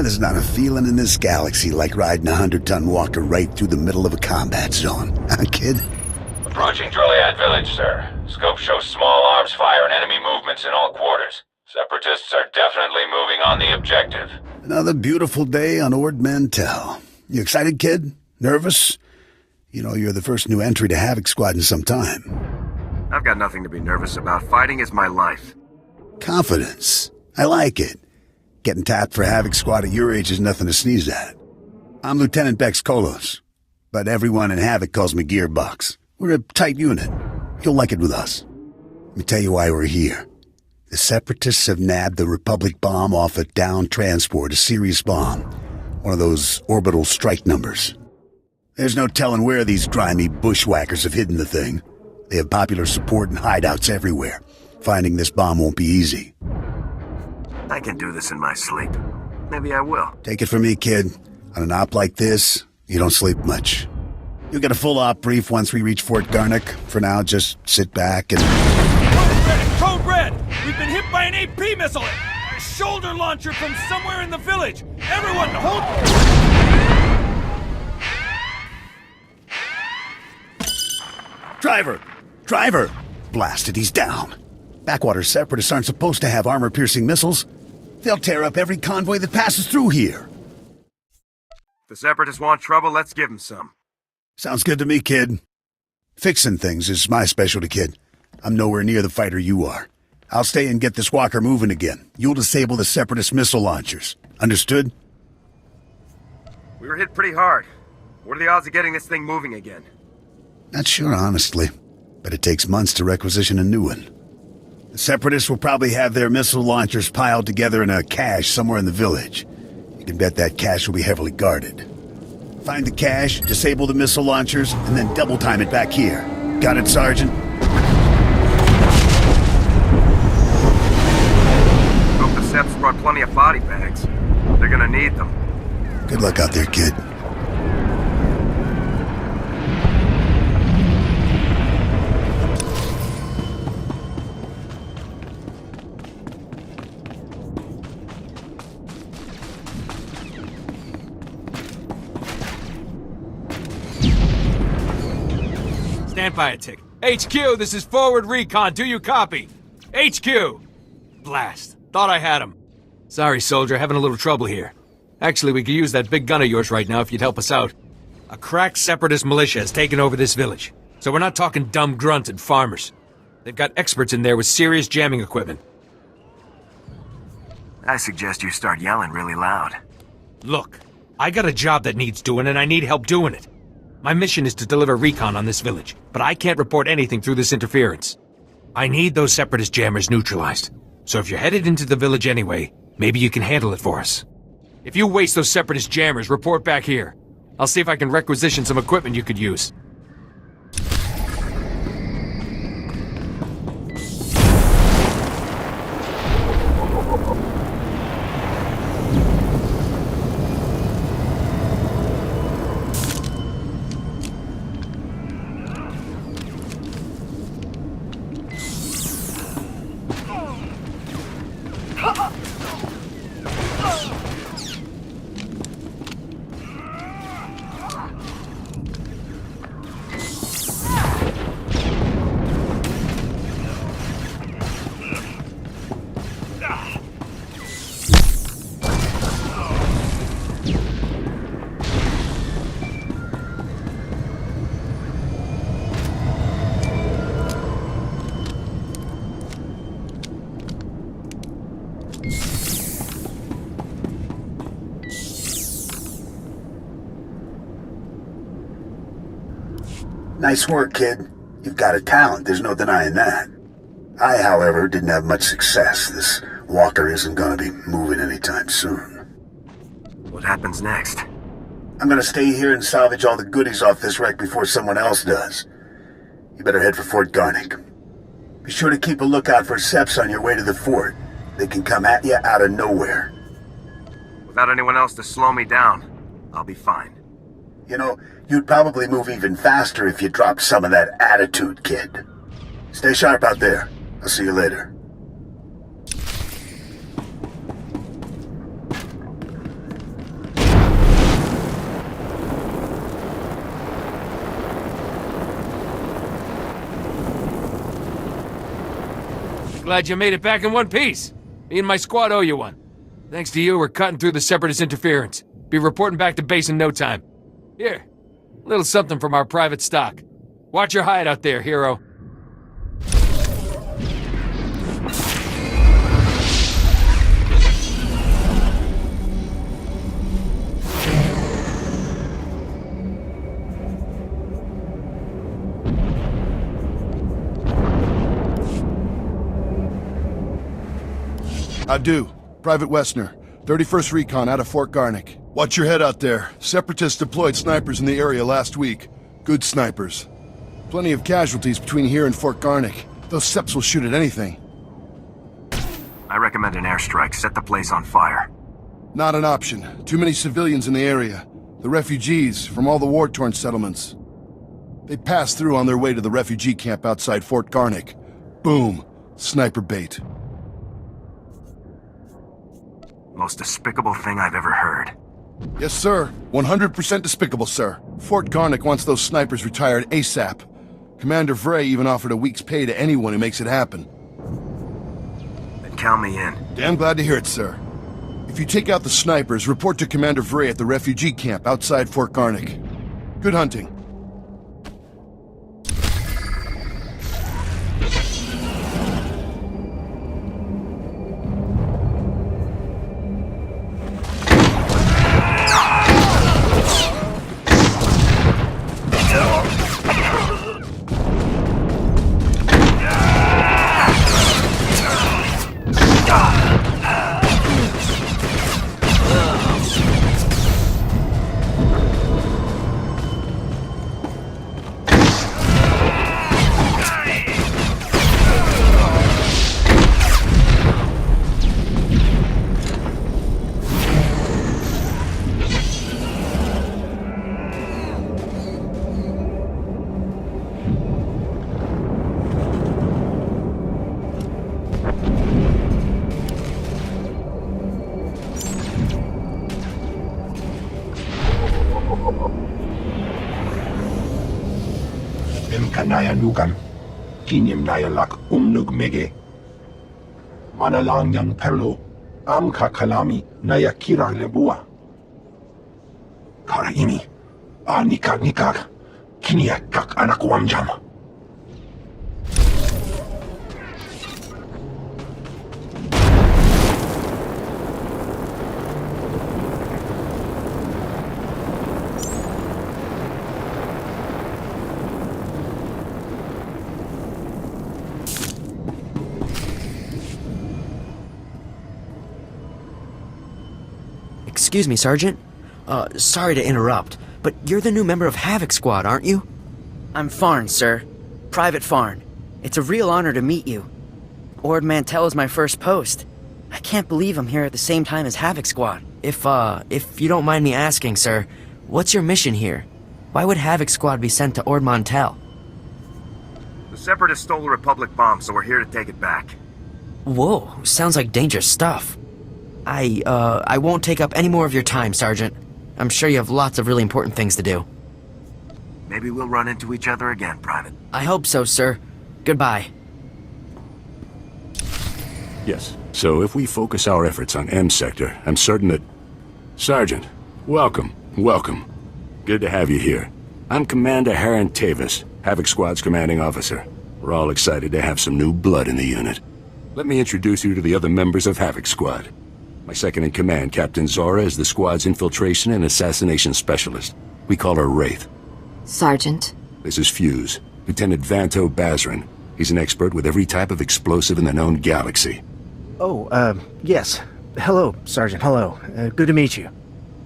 There's not a feeling in this galaxy like riding a 100-ton walker right through the middle of a combat zone. Huh, kid? Approaching Driliad village, sir. Scope shows small arms fire and enemy movements in all quarters. Separatists are definitely moving on the objective. Another beautiful day on Ord Mantell. You excited, kid? Nervous? You know, you're the first new entry to Havoc Squad in some time. I've got nothing to be nervous about. Fighting is my life. Confidence. I like it. Getting tapped for Havoc Squad at your age is nothing to sneeze at. I'm Lieutenant Bex Kolos, but everyone in Havoc calls me Gearbox. We're a tight unit. You'll like it with us. Let me tell you why we're here. The Separatists have nabbed the Republic bomb off a downed transport, a serious bomb. One of those orbital strike numbers. There's no telling where these grimy bushwhackers have hidden the thing. They have popular support and hideouts everywhere. Finding this bomb won't be easy. I can do this in my sleep. Maybe I will. Take it from me, kid. On an op like this, you don't sleep much. You'll get a full op brief once we reach Fort Garnick. For now, just sit back and... Code Red! We've been hit by an AP missile! A shoulder launcher from somewhere in the village! Everyone, hold... Driver! Driver! Blasted, he's down. Backwater Separatists aren't supposed to have armor-piercing missiles. They'll tear up every convoy that passes through here. If the Separatists want trouble, let's give them some. Sounds good to me, kid. Fixing things is my specialty, kid. I'm nowhere near the fighter you are. I'll stay and get this walker moving again. You'll disable the Separatist missile launchers. Understood? We were hit pretty hard. What are the odds of getting this thing moving again? Not sure, honestly. But it takes months to requisition a new one. The Separatists will probably have their missile launchers piled together in a cache somewhere in the village. You can bet that cache will be heavily guarded. Find the cache, disable the missile launchers, and then double time it back here. Got it, Sergeant? Hope the Seps brought plenty of body bags. They're gonna need them. Good luck out there, kid. Stand by a tick. HQ, this is forward recon. Do you copy? HQ! Blast. Thought I had him. Sorry, soldier. Having a little trouble here. Actually, we could use that big gun of yours right now if you'd help us out. A crack Separatist militia has taken over this village. So we're not talking dumb grunts and farmers. They've got experts in there with serious jamming equipment. I suggest you start yelling really loud. Look, I got a job that needs doing and I need help doing it. My mission is to deliver recon on this village, but I can't report anything through this interference. I need those Separatist jammers neutralized. So if you're headed into the village anyway, maybe you can handle it for us. If you waste those Separatist jammers, report back here. I'll see if I can requisition some equipment you could use. Nice work, kid. You've got a talent, there's no denying that. I, however, didn't have much success. This walker isn't gonna be moving anytime soon. What happens next? I'm gonna stay here and salvage all the goodies off this wreck before someone else does. You better head for Fort Garnick. Be sure to keep a lookout for Seps on your way to the fort. They can come at you out of nowhere. Without anyone else to slow me down, I'll be fine. You know, you'd probably move even faster if you dropped some of that attitude, kid. Stay sharp out there. I'll see you later. Glad you made it back in one piece. Me and my squad owe you one. Thanks to you, we're cutting through the Separatist interference. Be reporting back to base in no time. Here, a little something from our private stock. Watch your hide out there, hero. I do. Private Westner, 31st Recon out of Fort Garnick. Watch your head out there. Separatists deployed snipers in the area last week. Good snipers. Plenty of casualties between here and Fort Garnick. Those Seps will shoot at anything. I recommend an airstrike. Set the place on fire. Not an option. Too many civilians in the area. The refugees from all the war-torn settlements. They passed through on their way to the refugee camp outside Fort Garnick. Boom. Sniper bait. Most despicable thing I've ever heard. Yes, sir. 100% despicable, sir. Fort Garnick wants those snipers retired ASAP. Commander Vray even offered a week's pay to anyone who makes it happen. Then count me in. Damn glad to hear it, sir. If you take out the snipers, report to Commander Vray at the refugee camp outside Fort Garnick. Good hunting. Naya Nukan, Kinyam Naya Lak Umnug Mege. Manalang Yang Perlo, Amka Kalami, Naya Kira Lebua. Karaimi, Nikak Nikak, Kiniak Kak Anakwamjam. Excuse me, Sergeant. Sorry to interrupt, but you're the new member of Havoc Squad, aren't you? I'm Farn, sir. Private Farn. It's a real honor to meet you. Ord Mantell is my first post. I can't believe I'm here at the same time as Havoc Squad. If you don't mind me asking, sir, what's your mission here? Why would Havoc Squad be sent to Ord Mantell? The Separatists stole the Republic bomb, so we're here to take it back. Whoa, sounds like dangerous stuff. I won't take up any more of your time, Sergeant. I'm sure you have lots of really important things to do. Maybe we'll run into each other again, Private. I hope so, sir. Goodbye. Yes, so if we focus our efforts on M Sector, I'm certain that... Sergeant, welcome. Good to have you here. I'm Commander Haran Tavis, Havoc Squad's commanding officer. We're all excited to have some new blood in the unit. Let me introduce you to the other members of Havoc Squad. My second-in-command, Captain Zora, is the squad's infiltration and assassination specialist. We call her Wraith. Sergeant. This is Fuse, Lieutenant Vanto Bazrin. He's an expert with every type of explosive in the known galaxy. Yes. Hello, Sergeant, hello. Good to meet you.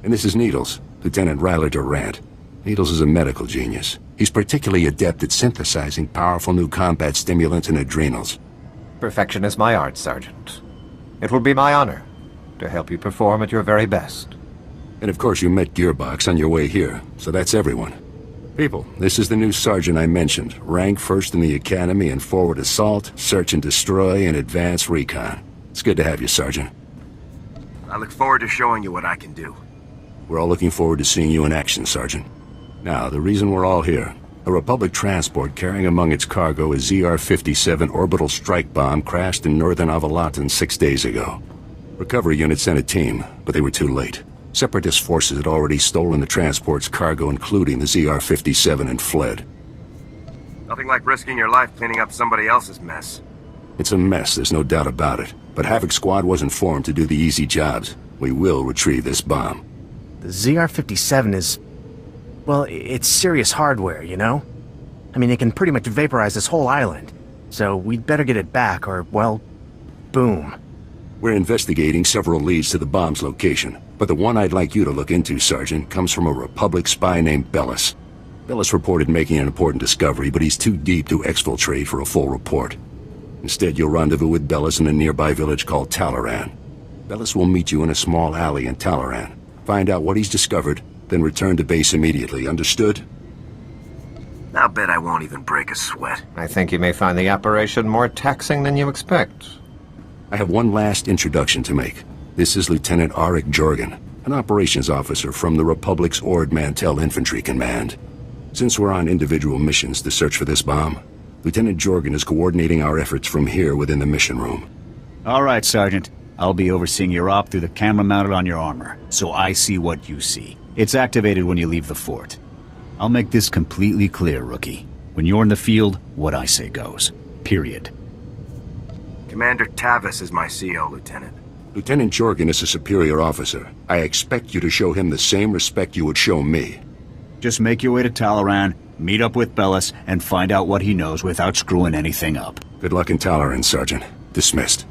And this is Needles, Lieutenant Ryler Durant. Needles is a medical genius. He's particularly adept at synthesizing powerful new combat stimulants and adrenals. Perfection is my art, Sergeant. It will be my honor to help you perform at your very best. And of course you met Gearbox on your way here, so that's everyone. People, this is the new sergeant I mentioned. Rank first in the academy in forward assault, search and destroy, and advanced recon. It's good to have you, Sergeant. I look forward to showing you what I can do. We're all looking forward to seeing you in action, Sergeant. Now, the reason we're all here. A Republic transport carrying among its cargo a ZR-57 orbital strike bomb crashed in northern Avalatan 6 days ago. Recovery units sent a team, but they were too late. Separatist forces had already stolen the transport's cargo, including the ZR-57, and fled. Nothing like risking your life cleaning up somebody else's mess. It's a mess, there's no doubt about it. But Havoc Squad wasn't formed to do the easy jobs. We will retrieve this bomb. The ZR-57 is... well, it's serious hardware, you know? I mean, it can pretty much vaporize this whole island. So we'd better get it back, or, well, boom. We're investigating several leads to the bomb's location, but the one I'd like you to look into, Sergeant, comes from a Republic spy named Bellis. Bellis reported making an important discovery, but he's too deep to exfiltrate for a full report. Instead, you'll rendezvous with Bellis in a nearby village called Talaran. Bellis will meet you in a small alley in Talaran. Find out what he's discovered, then return to base immediately, understood? I'll bet I won't even break a sweat. I think you may find the operation more taxing than you expect. I have one last introduction to make. This is Lieutenant Arik Jorgen, an operations officer from the Republic's Ord Mantell Infantry Command. Since we're on individual missions to search for this bomb, Lieutenant Jorgen is coordinating our efforts from here within the mission room. All right, Sergeant. I'll be overseeing your op through the camera mounted on your armor, so I see what you see. It's activated when you leave the fort. I'll make this completely clear, Rookie. When you're in the field, what I say goes. Period. Commander Tavis is my CO, Lieutenant. Lieutenant Jorgen is a superior officer. I expect you to show him the same respect you would show me. Just make your way to Talaran, meet up with Bellis, and find out what he knows without screwing anything up. Good luck in Talaran, Sergeant. Dismissed.